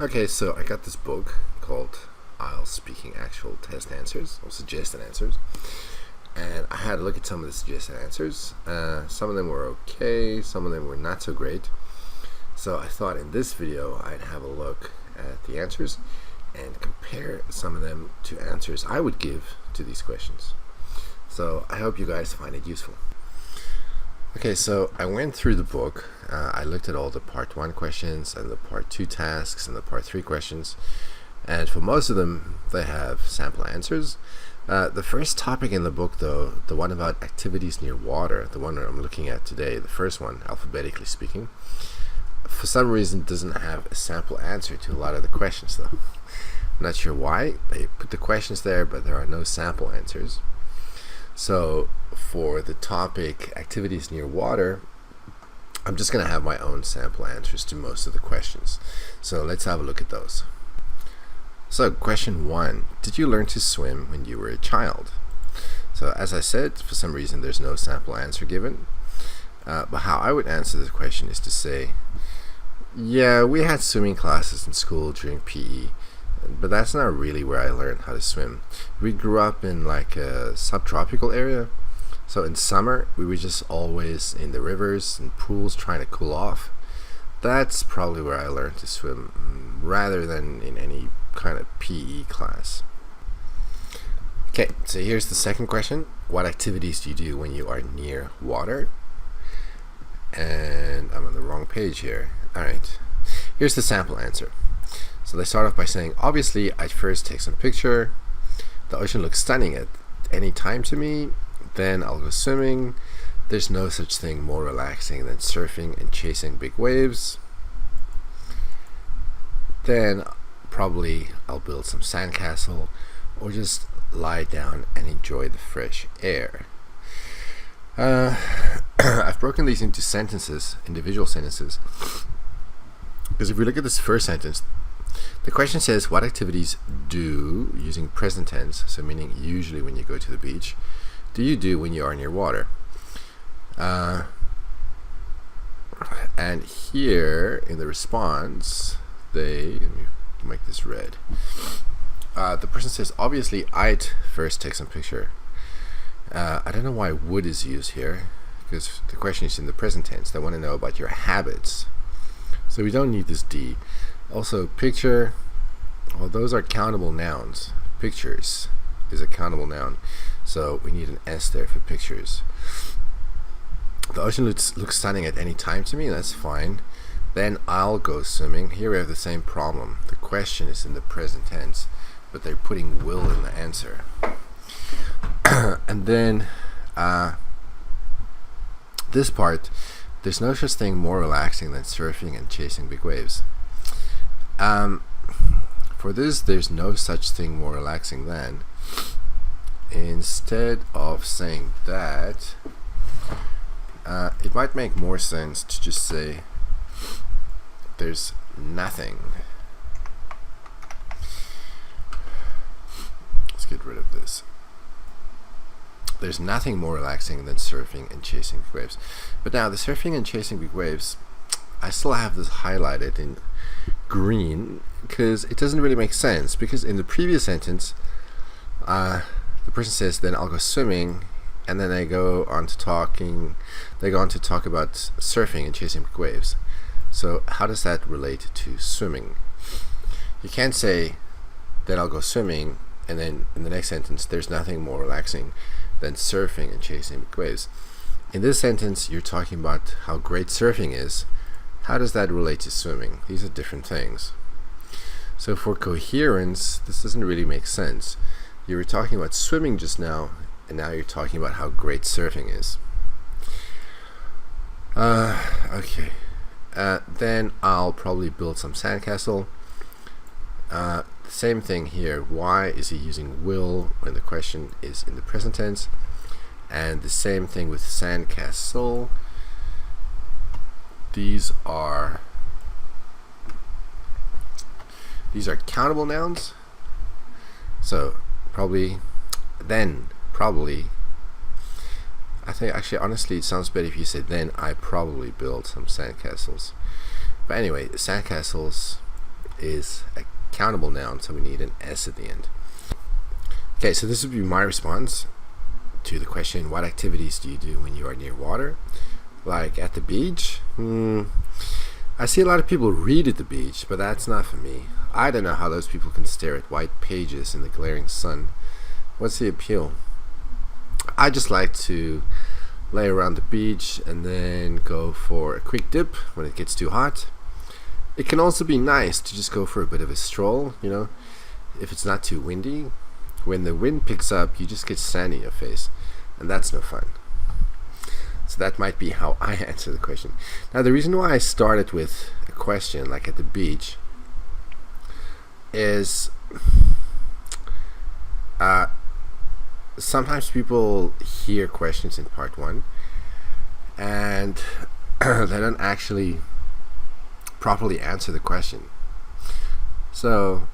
Okay, so I got this book called IELTS Speaking Actual Test Answers or Suggested Answers, and I had a look at some of the suggested answers. Some of them were okay, some of them were not so great. So I thought in this video I'd have a look at the answers and compare some of them to answers I would give to these questions. So I hope you guys find it useful. Okay, so I went through the book. I looked at all the part 1 questions and the part 2 tasks and the part 3 questions, and for most of them they have sample answers. The first topic in the book, though, the one about activities near water, the one that I'm looking at today, the first one, alphabetically speaking, for some reason doesn't have a sample answer to a lot of the questions, though. I'm not sure why. They put the questions there, but there are no sample answers. So for the topic activities near water, I'm just going to have my own sample answers to most of the questions. So let's have a look at those. So question 1, did you learn to swim when you were a child? So as I said, for some reason there's no sample answer given. But how I would answer this question is to say, yeah, we had swimming classes in school during PE, but that's not really where I learned how to swim. We grew up in like a subtropical area, so in summer we were just always in the rivers and pools trying to cool off. That's probably where I learned to swim, rather than in any kind of PE class. Okay, so here's the second question. What activities do you do when you are near water? And I'm on the wrong page here. Alright, here's the sample answer. So they start off by saying, obviously I'd first take some picture. The ocean looks stunning at any time to me. Then I'll go swimming. There's no such thing more relaxing than surfing and chasing big waves. Then probably I'll build some sandcastle or just lie down and enjoy the fresh air. I've broken these into sentences, individual sentences, because if we look at this first sentence, the question says, what activities do, using present tense, so meaning usually when you go to the beach, do you do when you are near water? And here in the response, let me make this red. The person says, obviously I'd first take some picture. I don't know why would is used here, because the question is in the present tense. They want to know about your habits. So we don't need this D. Also, picture, well, those are countable nouns. Pictures is a countable noun, so we need an S there for pictures. The ocean looks stunning at any time to me. That's fine. Then I'll go swimming. Here we have the same problem. The question is in the present tense, but they're putting will in the answer. And then this part, there's no such thing more relaxing than surfing and chasing big waves. For this, there's no such thing more relaxing than, instead of saying that, it might make more sense to just say there's nothing. Let's get rid of this. There's nothing more relaxing than surfing and chasing big waves. But now the surfing and chasing big waves, I still have this highlighted in green because it doesn't really make sense, because in the previous sentence the person says, then I'll go swimming, and then they go on to talk about surfing and chasing big waves. So how does that relate to swimming? You can't say then I'll go swimming and then in the next sentence there's nothing more relaxing than surfing and chasing big waves. In this sentence you're talking about how great surfing is. How does that relate to swimming? These are different things. So for coherence, this doesn't really make sense. You were talking about swimming just now, and now you're talking about how great surfing is. Okay. Then I'll probably build some sandcastle. Same thing here. Why is he using will when the question is in the present tense? And the same thing with sandcastle. These are countable nouns. So probably, then probably. I think actually honestly it sounds better if you say then I probably build some sandcastles. But anyway, sandcastles is a countable noun, so we need an S at the end. Okay, so this would be my response to the question, what activities do you do when you are near water? Like at the beach? I see a lot of people read at the beach, but that's not for me. I don't know how those people can stare at white pages in the glaring sun. What's the appeal? I just like to lay around the beach and then go for a quick dip when it gets too hot. It can also be nice to just go for a bit of a stroll, if it's not too windy. When the wind picks up, you just get sand in your face, and that's no fun. So that might be how I answer the question. Now, the reason why I started with a question like at the beach is sometimes people hear questions in part one and they don't actually properly answer the question. So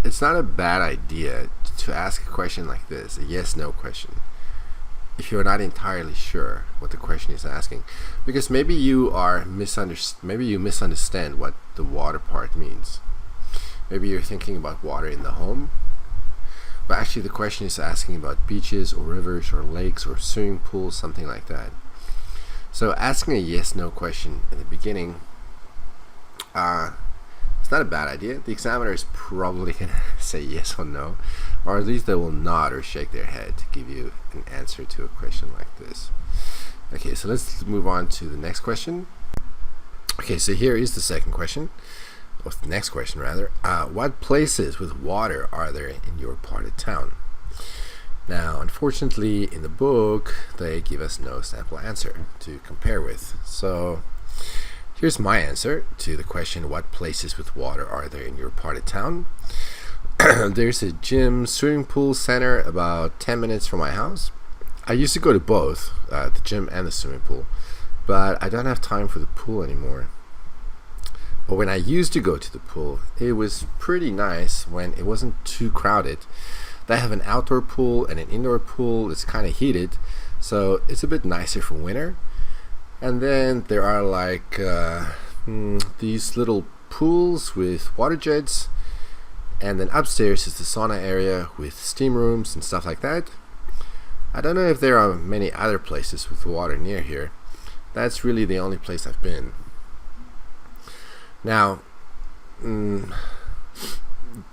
it's not a bad idea to ask a question like this, a yes/no question, if you're not entirely sure what the question is asking, because maybe you misunderstand what the water part means. Maybe you're thinking about water in the home, but actually the question is asking about beaches or rivers or lakes or swimming pools, something like that. So asking a yes/no question in the beginning, it's not a bad idea. The examiner is probably going to say yes or no, or at least they will nod or shake their head to give you an answer to a question like this. Okay, so let's move on to the next question. Okay, so here is the second question, or the next question rather. What places with water are there in your part of town? Now, unfortunately, in the book, they give us no sample answer to compare with. So here's my answer to the question, what places with water are there in your part of town? There's a gym, swimming pool center about 10 minutes from my house. I used to go to both, the gym and the swimming pool, but I don't have time for the pool anymore. But when I used to go to the pool, it was pretty nice when it wasn't too crowded. They have an outdoor pool and an indoor pool. It's kind of heated, so it's a bit nicer for winter. And then there are like these little pools with water jets, and then upstairs is the sauna area with steam rooms and stuff like that. I don't know if there are many other places with water near here. That's really the only place I've been. Now,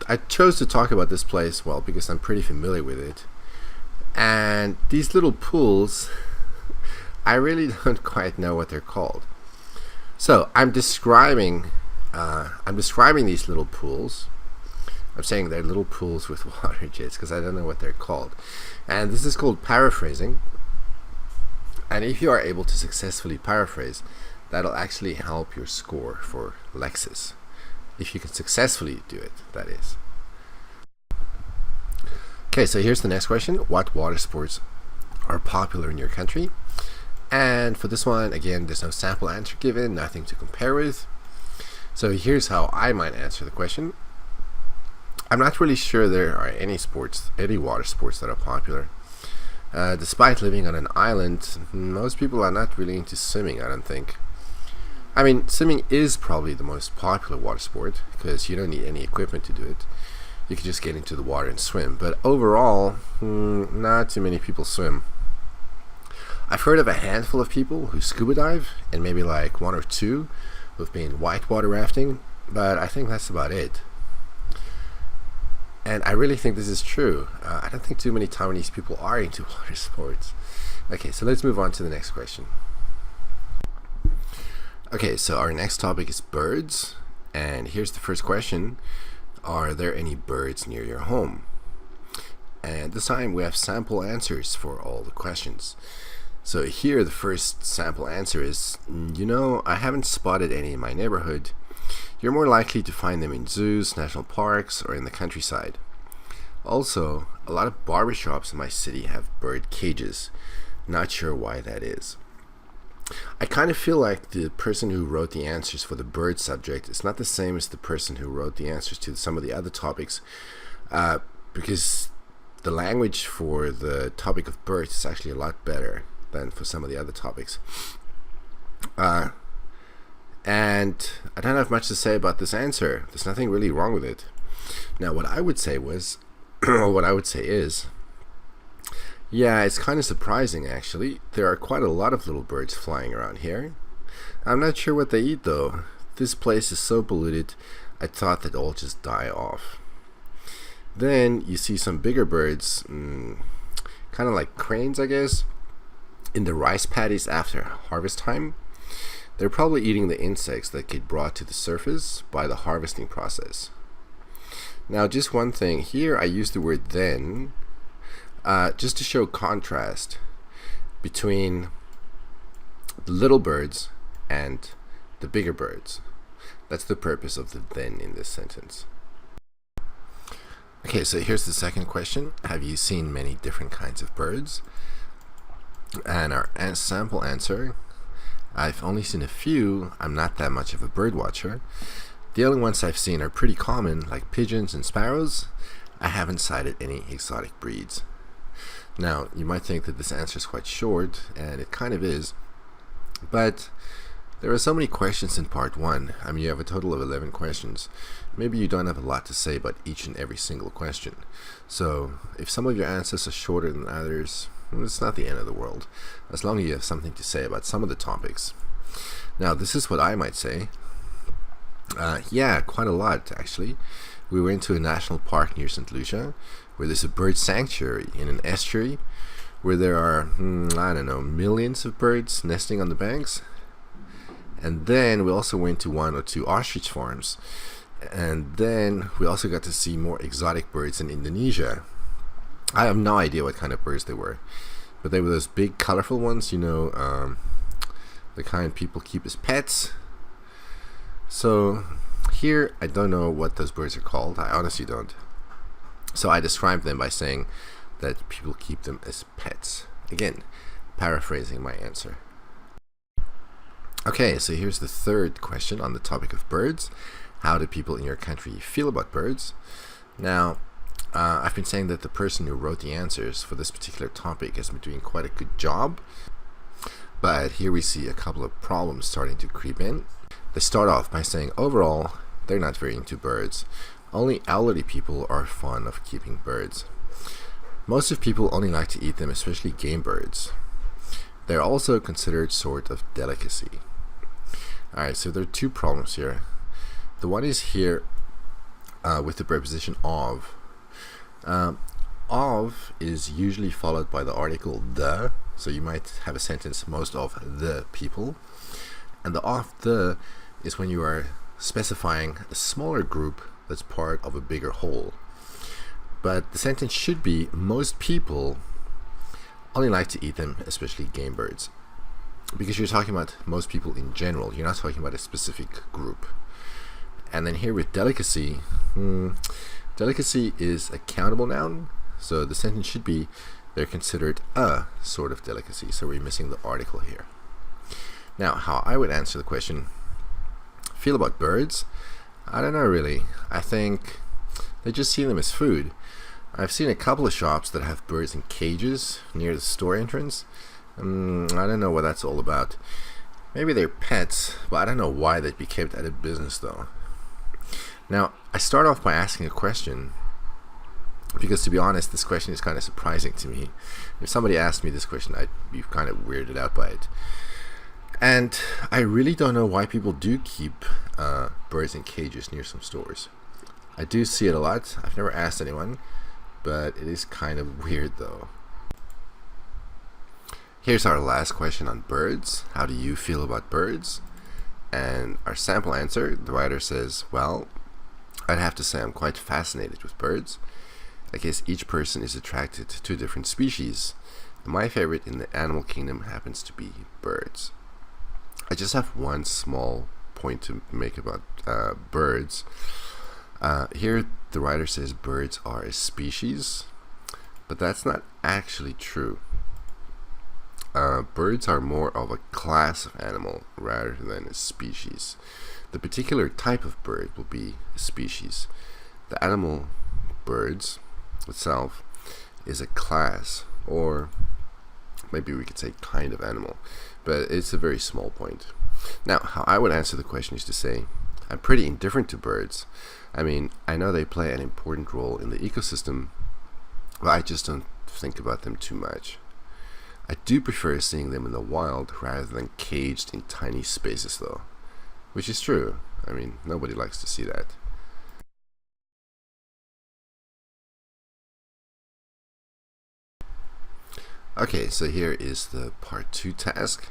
I chose to talk about this place, well, because I'm pretty familiar with it. And these little pools, I really don't quite know what they're called. So I'm describing these little pools. I'm saying they're little pools with water jets because I don't know what they're called. And this is called paraphrasing. And if you are able to successfully paraphrase, that'll actually help your score for Lexis. If you can successfully do it, that is. Okay, so here's the next question. What water sports are popular in your country? And for this one, again, there's no sample answer given, nothing to compare with. So here's how I might answer the question. I'm not really sure there are any water sports that are popular. Despite living on an island, most people are not really into swimming, I don't think. I mean, swimming is probably the most popular water sport because you don't need any equipment to do it. You can just get into the water and swim. But overall, not too many people swim. I've heard of a handful of people who scuba dive, and maybe like one or two who've been whitewater rafting, but I think that's about it. And I really think this is true. I don't think too many Taiwanese people are into water sports. Okay, so let's move on to the next question. Okay, so our next topic is birds, and here's the first question. Are there any birds near your home? And this time we have sample answers for all the questions. So here the first sample answer is, I haven't spotted any in my neighborhood. You're more likely to find them in zoos, national parks, or in the countryside. Also, a lot of barbershops in my city have bird cages. Not sure why that is. I kind of feel like the person who wrote the answers for the bird subject is not the same as the person who wrote the answers to some of the other topics, because the language for the topic of birds is actually a lot better than for some of the other topics. And I don't have much to say about this answer. There's nothing really wrong with it. Now, what I would say was, or what I would say is, yeah, it's kind of surprising actually. There are quite a lot of little birds flying around here. I'm not sure what they eat though. This place is so polluted, I thought they'd all just die off. Then you see some bigger birds, kind of like cranes, I guess, in the rice paddies after harvest time. They're probably eating the insects that get brought to the surface by the harvesting process. Now, just one thing here, I use the word then just to show contrast between the little birds and the bigger birds. That's the purpose of the then in this sentence. Okay, so here's the second question. Have you seen many different kinds of birds? And our sample answer, I've only seen a few. I'm not that much of a bird watcher. The only ones I've seen are pretty common, like pigeons and sparrows. I haven't cited any exotic breeds. Now, you might think that this answer is quite short, and it kind of is, but there are so many questions in part 1. I mean, you have a total of 11 questions. Maybe you don't have a lot to say about each and every single question. So, if some of your answers are shorter than others, it's not the end of the world, as long as you have something to say about some of the topics. Now, this is what I might say. Yeah, quite a lot, actually. We went to a national park near St. Lucia, where there's a bird sanctuary in an estuary, where there are, I don't know, millions of birds nesting on the banks. And then we also went to 1 or 2 ostrich farms. And then we also got to see more exotic birds in Indonesia. I have no idea what kind of birds they were, but they were those big colorful ones, you know, the kind people keep as pets. So here I don't know what those birds are called. I honestly don't. So I described them by saying that people keep them as pets. Again, paraphrasing my answer. Okay, so here's the third question on the topic of birds. How do people in your country feel about birds? Now, I've been saying that the person who wrote the answers for this particular topic has been doing quite a good job, but here we see a couple of problems starting to creep in. They start off by saying overall they're not very into birds. Only elderly people are fond of keeping birds. Most of people only like to eat them, especially game birds. They're also considered sort of delicacy. Alright, so there are 2 problems here. The one is here with the preposition of. Of is usually followed by the article the, so you might have a sentence, most of the people. And the of the is when you are specifying a smaller group that's part of a bigger whole. But the sentence should be, most people only like to eat them, especially game birds. Because you're talking about most people in general, you're not talking about a specific group. And then here with delicacy, delicacy is a countable noun, so the sentence should be, they're considered a sort of delicacy, so we're missing the article here. Now, how I would answer the question, feel about birds? I don't know really. I think they just see them as food. I've seen a couple of shops that have birds in cages near the store entrance. I don't know what that's all about. Maybe they're pets, but I don't know why they'd be kept out of business though. Now, I start off by asking a question, because to be honest, this question is kind of surprising to me. If somebody asked me this question, I'd be kind of weirded out by it. And I really don't know why people do keep birds in cages near some stores. I do see it a lot. I've never asked anyone, but it is kind of weird though. Here's our last question on birds. How do you feel about birds? And our sample answer, the writer says, well, I'd have to say I'm quite fascinated with birds. I guess each person is attracted to a different species. My favorite in the animal kingdom happens to be birds. I just have one small point to make about birds. Here the writer says birds are a species, but that's not actually true. Birds are more of a class of animal rather than a species. The particular type of bird will be a species. The animal birds itself is a class, or maybe we could say kind of animal, but it's a very small point. Now, how I would answer the question is to say, I'm pretty indifferent to birds. I mean, I know they play an important role in the ecosystem, but I just don't think about them too much. I do prefer seeing them in the wild rather than caged in tiny spaces though, which is true. I mean, nobody likes to see that. Okay, so here is the part 2 task.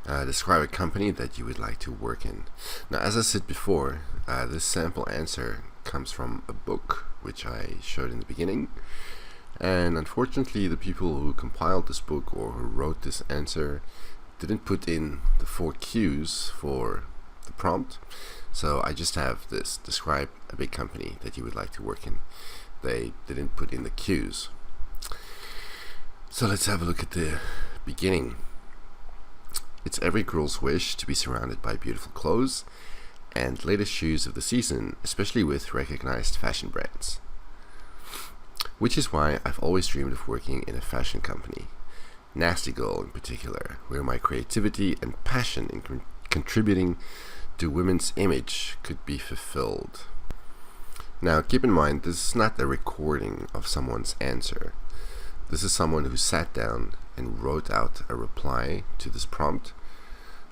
Describe a company that you would like to work in. Now, as I said before, this sample answer comes from a book, which I showed in the beginning. And unfortunately, the people who compiled this book or who wrote this answer didn't put in the 4 cues for the prompt. So I just have this: describe a big company that you would like to work in. They didn't put in the cues. So let's have a look at the beginning. It's every girl's wish to be surrounded by beautiful clothes and latest shoes of the season, especially with recognized fashion brands. Which is why I've always dreamed of working in a fashion company, Nasty Girl in particular, where my creativity and passion in contributing to women's image could be fulfilled. Now, keep in mind, this is not a recording of someone's answer. This is someone who sat down and wrote out a reply to this prompt.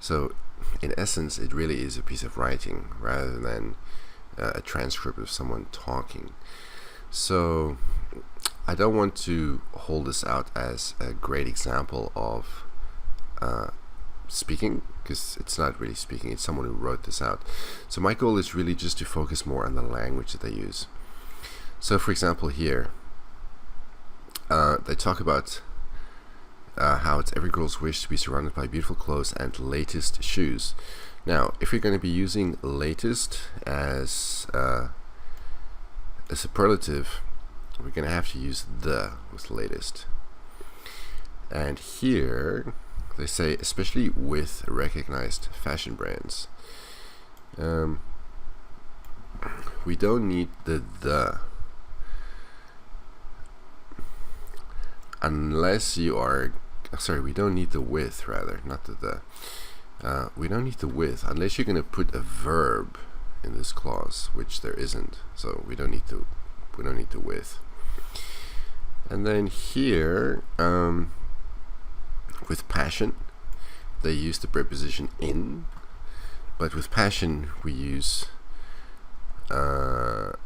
So, in essence, it really is a piece of writing rather than a transcript of someone talking. So, I don't want to hold this out as a great example of speaking, because it's not really speaking, it's someone who wrote this out. So my goal is really just to focus more on the language that they use. So for example here, they talk about how it's every girl's wish to be surrounded by beautiful clothes and latest shoes. Now, if you're going to be using latest as a superlative, we're going to have to use the with latest. And here they say especially with recognized fashion brands. We don't need the unless you are we don't need the with, rather, not the we don't need the with unless you're going to put a verb in this clause, which there isn't, so we don't need the with. And then here, with passion, they use the preposition in, but with passion we use the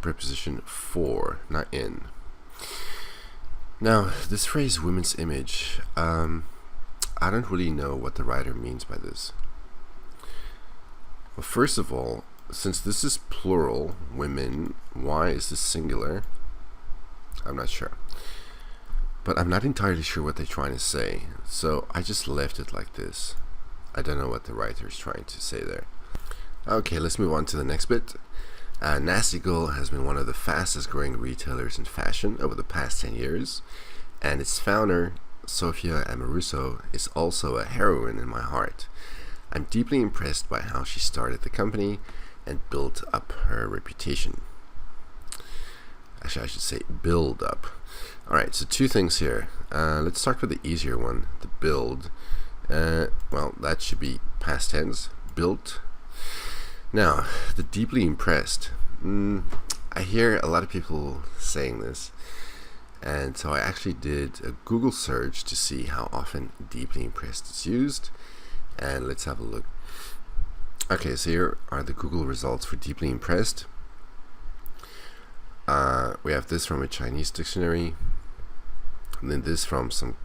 preposition for, not in. Now, this phrase women's image, I don't really know what the writer means by this. Well, first of all, since this is plural, women, why is this singular? I'm not sure. But I'm not entirely sure what they're trying to say, so I just left it like this. I don't know what the writer is trying to say there. Okay, let's move on to the next bit. Nasty Girl has been one of the fastest growing retailers in fashion over the past 10 years, and its founder, Sofia Amoruso, is also a heroine in my heart. I'm deeply impressed by how she started the company and built up her reputation. Actually, I should say build up. Alright, so 2 things here. Let's start with the easier one, the build. Well, that should be past tense, built. Now, the deeply impressed. I hear a lot of people saying this, and so I actually did a Google search to see how often deeply impressed is used, and let's have a look. Okay, so here are the Google results for deeply impressed. We have this from a Chinese dictionary, and then this from some,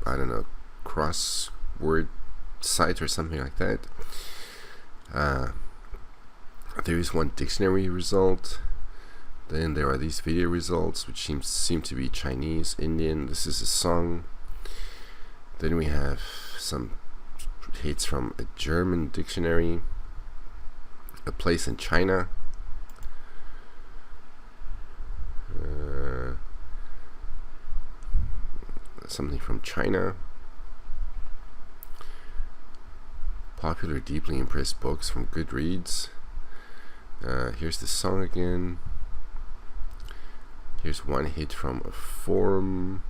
I don't know, crossword site or something like that. There is one dictionary result. Then there are these video results, which seem to be Chinese, Indian. This is a song. Then we have some hits from a German dictionary, a place in China, something from China, popular deeply impressed books from Goodreads. Here's the song again. Here's one hit from a forum,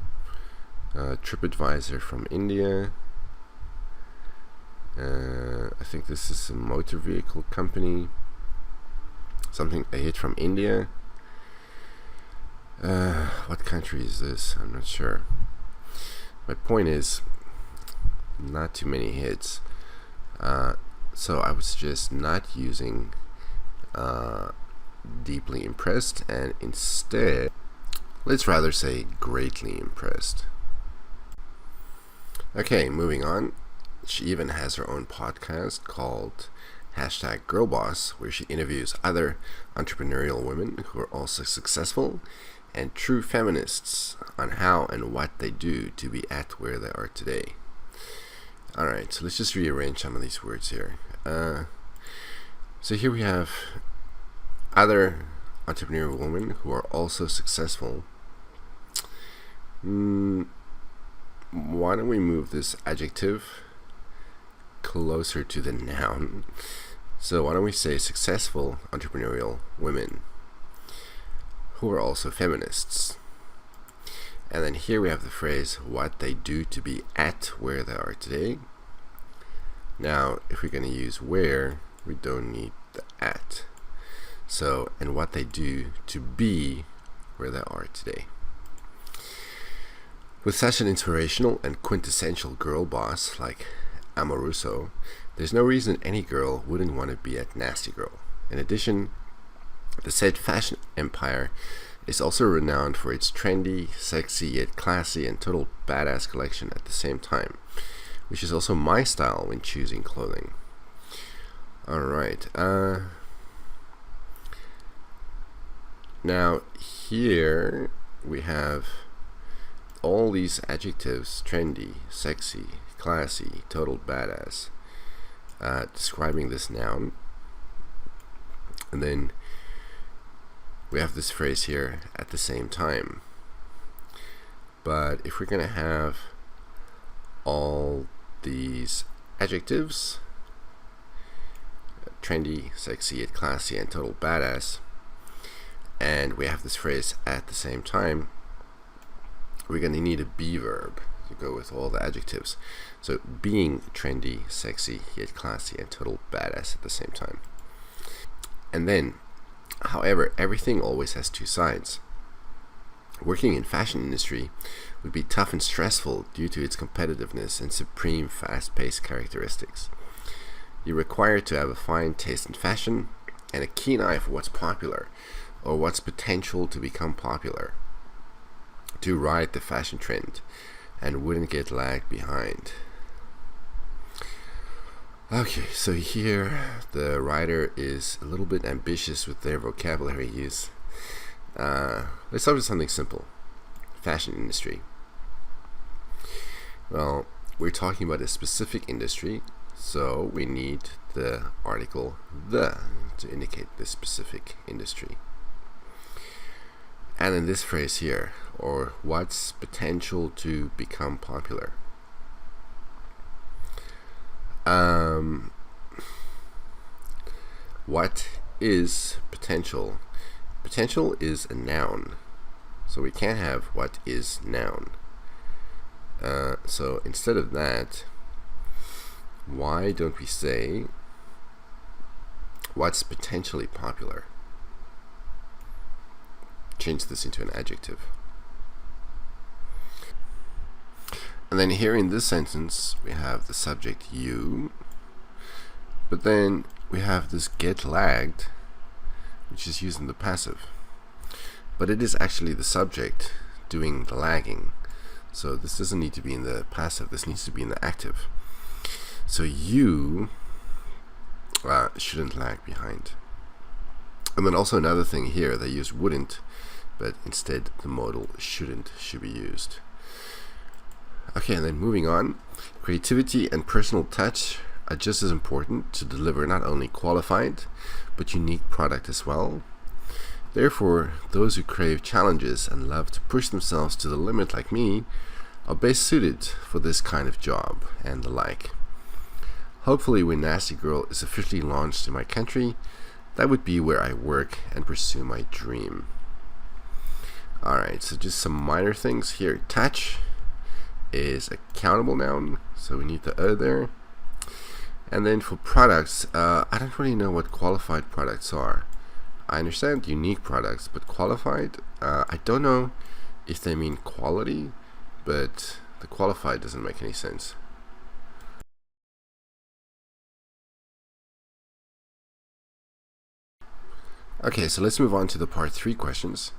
TripAdvisor from India. I think this is a motor vehicle company. Something I hit from India. What country is this? I'm not sure. My point is, not too many hits. So I would suggest not using deeply impressed, and instead, let's rather say greatly impressed. Okay, moving on. She even has her own podcast called #GirlBoss, where she interviews other entrepreneurial women who are also successful and true feminists on how and what they do to be at where they are today. Alright, so let's just rearrange some of these words here. So here we have other entrepreneurial women who are also successful. Why don't we move this adjective closer to the noun? So why don't we say successful entrepreneurial women who are also feminists. And then here we have the phrase what they do to be at where they are today. Now if we're going to use where, we don't need the at. So, and what they do to be where they are today. With such an inspirational and quintessential girl boss like Amoruso, there's no reason any girl wouldn't want to be at Nasty Girl. In addition, the said fashion empire is also renowned for its trendy, sexy, yet classy and total badass collection at the same time, which is also my style when choosing clothing. Alright, now here we have all these adjectives: trendy, sexy, classy, total badass, describing this noun. And then we have this phrase here, at the same time. But if we're going to have all these adjectives, trendy, sexy, yet classy, and total badass, and we have this phrase at the same time, we're going to need a be verb to go with all the adjectives. So being trendy, sexy, yet classy, and total badass at the same time. And then, however, everything always has two sides. Working in fashion industry would be tough and stressful due to its competitiveness and supreme fast-paced characteristics. You're required to have a fine taste in fashion and a keen eye for what's popular or what's potential to become popular, to ride the fashion trend and wouldn't get lagged behind. Okay, so here the writer is a little bit ambitious with their vocabulary use. Let's start with something simple. Fashion industry. Well, we're talking about a specific industry, so we need the article the to indicate the specific industry. And in this phrase here, or what's potential to become popular. What is potential? Potential is a noun, so we can't have what is noun. So instead of that, why don't we say what's potentially popular? Change this into an adjective. And then here in this sentence we have the subject you, but then we have this get lagged, which is used in the passive, but it is actually the subject doing the lagging. So this doesn't need to be in the passive, this needs to be in the active. So you shouldn't lag behind. And then also another thing here, they use wouldn't, but instead the modal should be used. Okay, and then moving on, creativity and personal touch are just as important to deliver not only qualified but unique product as well. Therefore, those who crave challenges and love to push themselves to the limit like me are best suited for this kind of job and the like. Hopefully when Nasty Girl is officially launched in my country, that would be where I work and pursue my dream. Alright, so just some minor things here. Touch is a countable noun, so we need the there. And then for products, I don't really know what qualified products are. I understand unique products, but qualified, I don't know if they mean quality, but the qualified doesn't make any sense. Okay, so let's move on to the part 3 questions.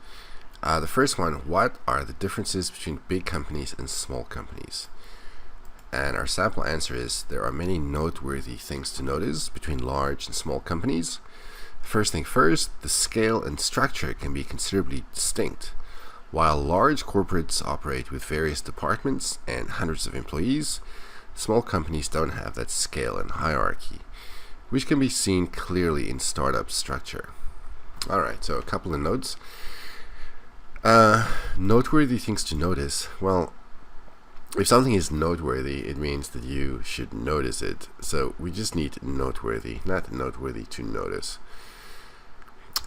The first one, what are the differences between big companies and small companies? And our sample answer is there are many noteworthy things to notice between large and small companies. First thing first, the scale and structure can be considerably distinct. While large corporates operate with various departments and hundreds of employees, small companies don't have that scale and hierarchy, which can be seen clearly in startup structure. Alright, so a couple of notes. Noteworthy things to notice. Well, if something is noteworthy, it means that you should notice it. So we just need noteworthy, not noteworthy to notice.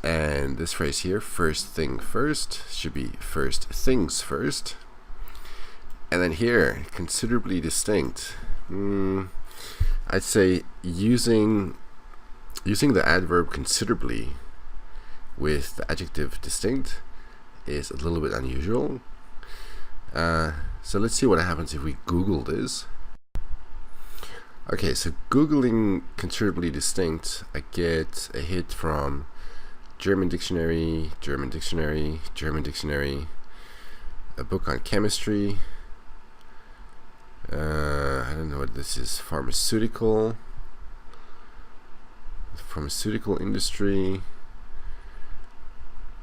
And this phrase here, first thing first, should be first things first. And then here, considerably distinct. I'd say using the adverb considerably with the adjective distinct is a little bit unusual. So let's see what happens if we Google this. Okay, so Googling considerably distinct, I get a hit from German dictionary, German dictionary, German dictionary, a book on chemistry, I don't know what this is, pharmaceutical industry,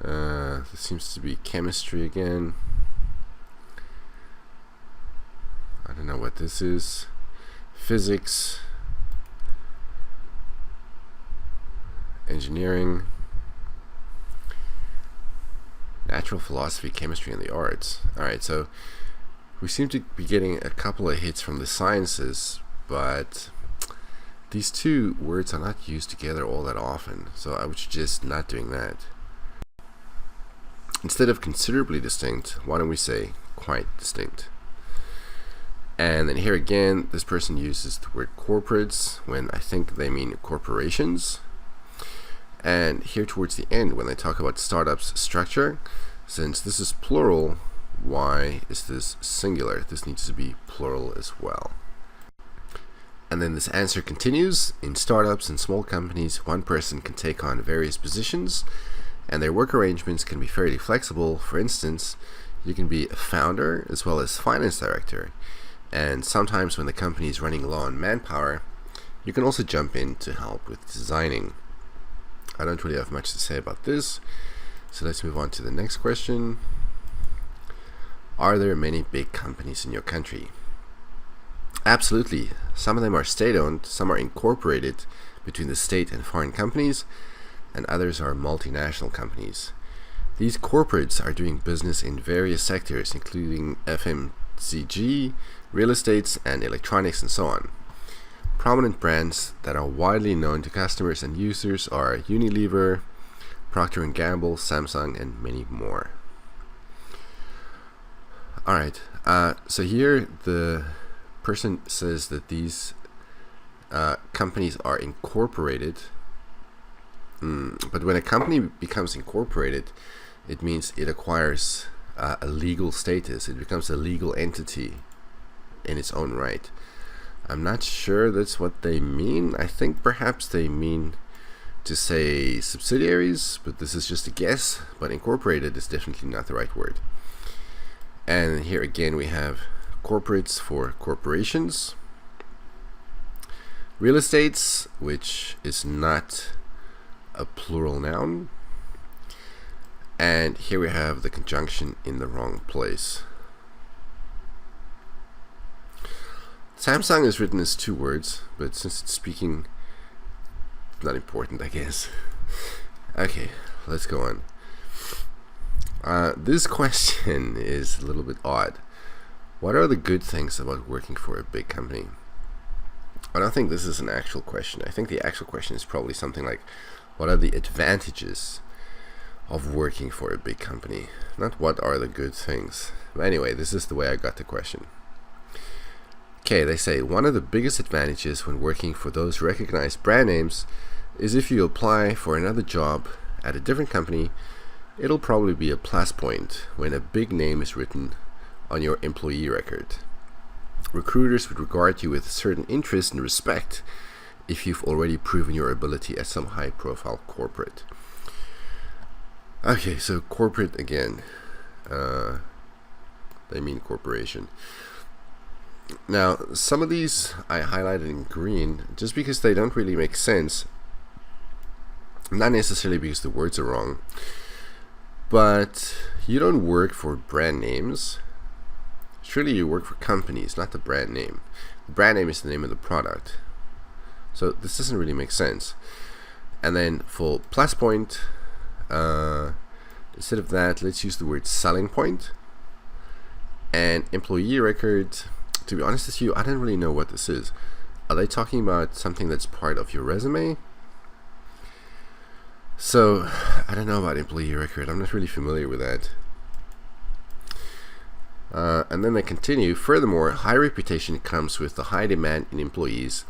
this seems to be chemistry again. I don't know what this is. Physics, engineering, natural philosophy, chemistry, and the arts. Alright, so we seem to be getting a couple of hits from the sciences, but these two words are not used together all that often, so I would suggest not doing that. Instead of considerably distinct, why don't we say quite distinct? And then here again, this person uses the word corporates when I think they mean corporations. And here towards the end, when they talk about startups structure, since this is plural, why is this singular? This needs to be plural as well. And then this answer continues. In startups and small companies, one person can take on various positions, and their work arrangements can be fairly flexible. For instance, you can be a founder as well as finance director. And sometimes when the company is running low on manpower, you can also jump in to help with designing. I don't really have much to say about this, so let's move on to the next question. Are there many big companies in your country? Absolutely. Some of them are state-owned, some are incorporated between the state and foreign companies, and others are multinational companies. These corporates are doing business in various sectors, including FMCG, real estate, and electronics, and so on. Prominent brands that are widely known to customers and users are Unilever, Procter & Gamble, Samsung, and many more. Alright, so here the person says that these companies are incorporated, but when a company becomes incorporated, it means it acquires a legal status. It becomes a legal entity in its own right. I'm not sure that's what they mean. I think perhaps they mean to say subsidiaries, but this is just a guess. But incorporated is definitely not the right word. And here again we have corporates for corporations, real estates, which is not a plural noun, and here we have the conjunction in the wrong place. Samsung is written as two words, but since it's speaking, it's not important, I guess. Okay, let's go on. This question is a little bit odd. What are the good things about working for a big company? I don't think this is an actual question. I think the actual question is probably something like, what are the advantages of working for a big company? Not what are the good things. But anyway, this is the way I got the question. Okay, they say one of the biggest advantages when working for those recognized brand names is if you apply for another job at a different company, it'll probably be a plus point when a big name is written on your employee record. Recruiters would regard you with certain interest and respect if you've already proven your ability at some high-profile corporate. Okay, so corporate again. They mean corporation. Now, some of these I highlighted in green just because they don't really make sense. Not necessarily because the words are wrong, but you don't work for brand names. Surely you work for companies, not the brand name. The brand name is the name of the product. So this doesn't really make sense. And then for plus point, instead of that, let's use the word selling point. And employee record, to be honest with you, I don't really know what this is. Are they talking about something that's part of your resume? So, I don't know about employee record. I'm not really familiar with that. And then they continue. Furthermore, high reputation comes with the high demand in employees,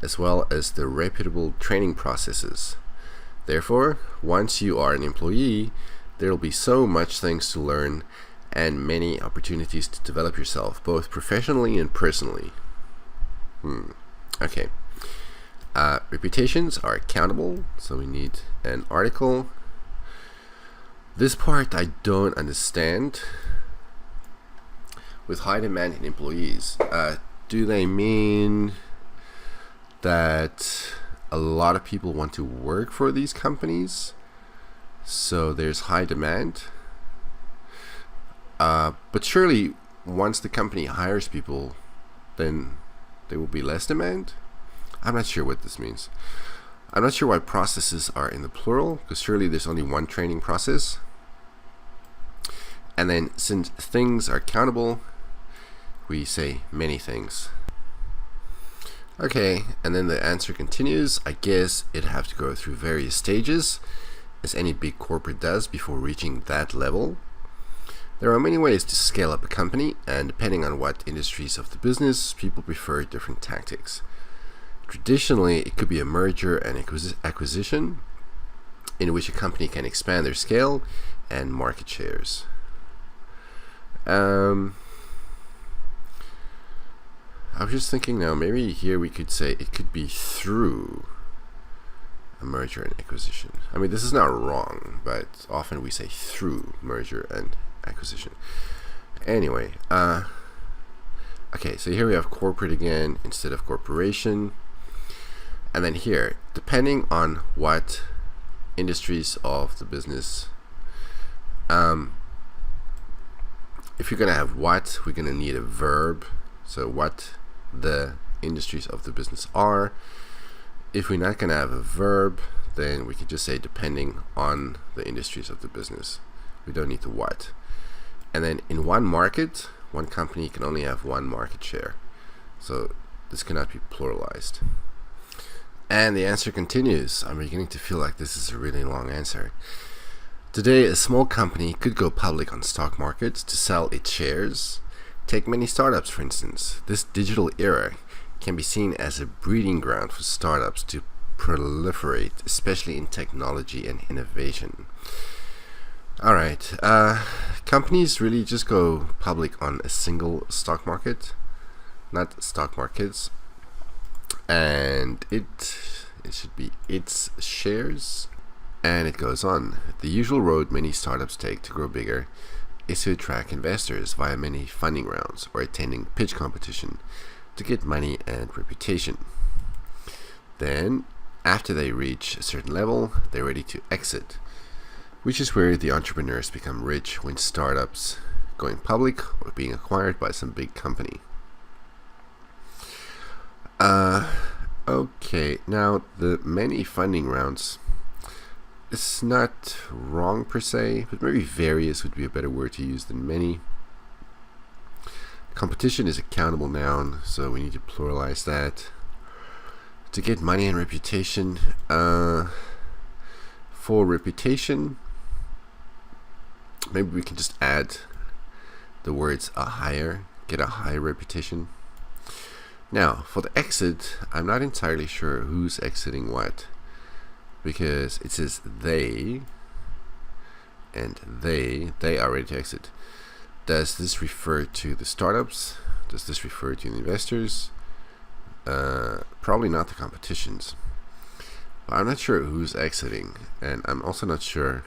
as well as the reputable training processes. Therefore, once you are an employee, there will be so much things to learn and many opportunities to develop yourself, both professionally and personally. Okay. Reputations are accountable, so we need an article. This part I don't understand. With high demand in employees, do they mean that a lot of people want to work for these companies, so there's high demand? But surely once the company hires people, then there will be less demand? I'm not sure what this means. I'm not sure why processes are in the plural, because surely there's only one training process. And then since things are countable, we say many things. Okay, and then the answer continues. I guess it'd have to go through various stages, as any big corporate does before reaching that level. There are many ways to scale up a company, and depending on what industries of the business, people prefer different tactics. Traditionally, it could be a merger and acquisition, in which a company can expand their scale and market shares. I was just thinking now, maybe here we could say it could be through a merger and acquisition. I mean, this is not wrong, but often we say through merger and acquisition. Anyway, okay, so here we have corporate again instead of corporation. And then here, depending on what industries of the business, if you're going to have what, we're going to need a verb. So what the industries of the business are. If we're not going to have a verb, then we could just say depending on the industries of the business. We don't need the what. And then in one market, one company can only have one market share. So this cannot be pluralized. And the answer continues. I'm beginning to feel like this is a really long answer. Today, a small company could go public on stock markets to sell its shares. Take many startups, for instance. This digital era can be seen as a breeding ground for startups to proliferate, especially in technology and innovation. Alright, companies really just go public on a single stock market, not stock markets, and it should be its shares, and it goes on. The usual road many startups take to grow bigger is to attract investors via many funding rounds or attending pitch competition to get money and reputation. Then, after they reach a certain level, they're ready to exit, which is where the entrepreneurs become rich when startups going public or being acquired by some big company. Okay, now the many funding rounds, it's not wrong per se, but maybe various would be a better word to use than many. Competition is a countable noun, so we need to pluralize that. To get money and reputation, for reputation, maybe we can just add the words a higher, get a high reputation. Now, for the exit, I'm not entirely sure who's exiting what, because it says they, and they are ready to exit. Does this refer to the startups? Does this refer to the investors? Probably not the competitions. But I'm not sure who's exiting, and I'm also not sure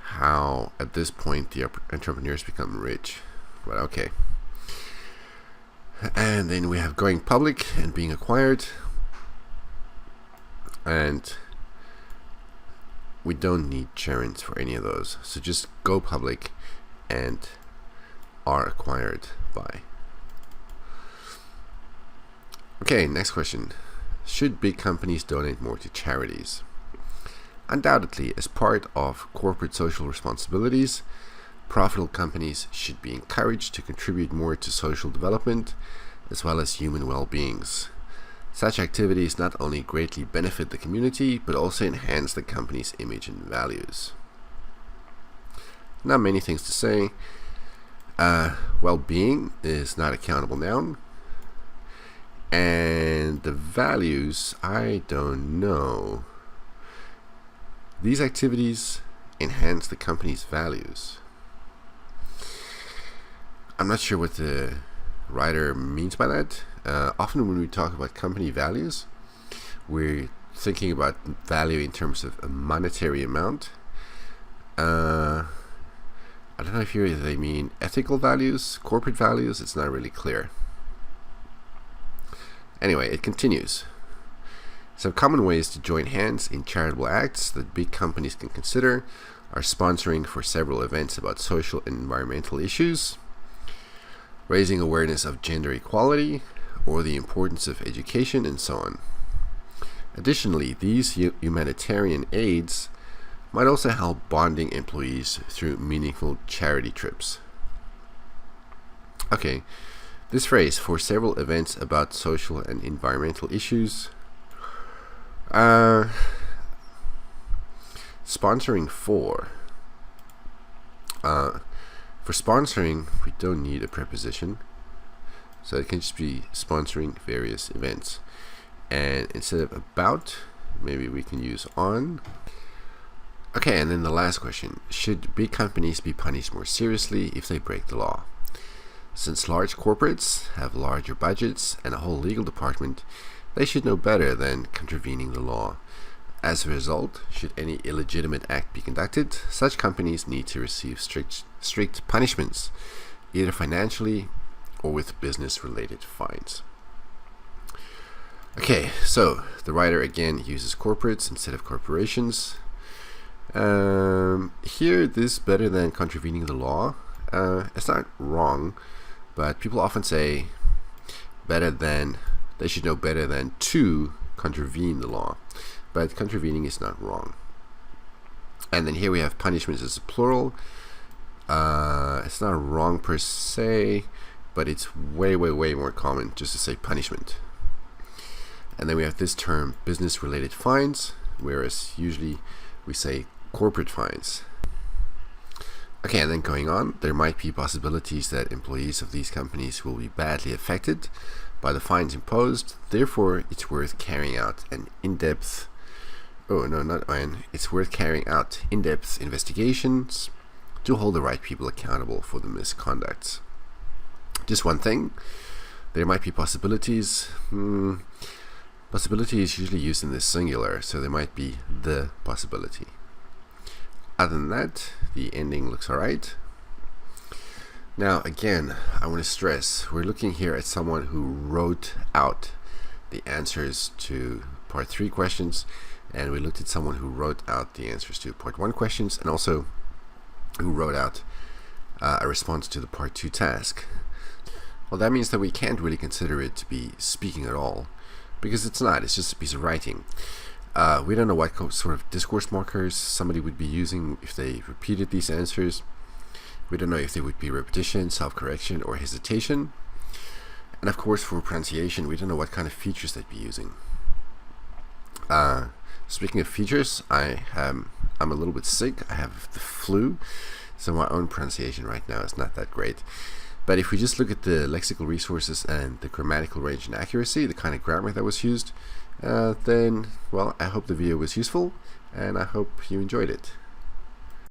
how at this point the entrepreneurs become rich. But okay. And then we have going public and being acquired, and we don't need gerunds for any of those, so just go public and are acquired by. Okay, next question. Should big companies donate more to charities? Undoubtedly, as part of corporate social responsibilities, profitable companies should be encouraged to contribute more to social development as well as human well-beings. Such activities not only greatly benefit the community, but also enhance the company's image and values. Not many things to say. Well-being is not a countable noun. And the values, I don't know. These activities enhance the company's values. I'm not sure what the writer means by that. Often when we talk about company values, we're thinking about value in terms of a monetary amount. I don't know if here they mean ethical values, corporate values. It's not really clear. Anyway, it continues. Some common ways to join hands in charitable acts that big companies can consider are sponsoring for several events about social and environmental issues, raising awareness of gender equality or the importance of education, and so on. Additionally, these humanitarian aids might also help bonding employees through meaningful charity trips. Okay, this phrase, for several events about social and environmental issues, sponsoring for. For sponsoring, we don't need a preposition, so it can just be sponsoring various events. And instead of about, maybe we can use on. Okay, and then the last question. Should big companies be punished more seriously if they break the law? Since large corporates have larger budgets and a whole legal department, they should know better than contravening the law. As a result, should any illegitimate act be conducted, such companies need to receive strict punishments, either financially or with business-related fines. Okay, so the writer again uses corporates instead of corporations. Here, this better than contravening the law. It's not wrong, but people often say better than, they should know better than to contravene the law. But contravening is not wrong. And then here we have punishments as a plural. It's not wrong per se, but it's way more common just to say punishment. And then we have this term business-related fines, whereas usually we say corporate fines. Okay, and then going on, there might be possibilities that employees of these companies will be badly affected by the fines imposed. Therefore, it's worth carrying out an in-depth it's worth carrying out in-depth investigations to hold the right people accountable for the misconducts. Just one thing, there might be possibilities. Possibility is usually used in the singular, so there might be the possibility. Other than that, the ending looks alright. Now again, I want to stress, we're looking here at someone who wrote out the answers to part 3 questions, and we looked at someone who wrote out the answers to part 1 questions, and also who wrote out a response to the part 2 task. Well, that means that we can't really consider it to be speaking at all, because it's not, it's just a piece of writing. We don't know what sort of discourse markers somebody would be using if they repeated these answers. We don't know if there would be repetition, self-correction, or hesitation. And of course, for pronunciation, we don't know what kind of features they'd be using. Speaking of features, I'm a little bit sick. I have the flu, so my own pronunciation right now is not that great. But if we just look at the lexical resources and the grammatical range and accuracy, the kind of grammar that was used, then, well, I hope the video was useful, and I hope you enjoyed it.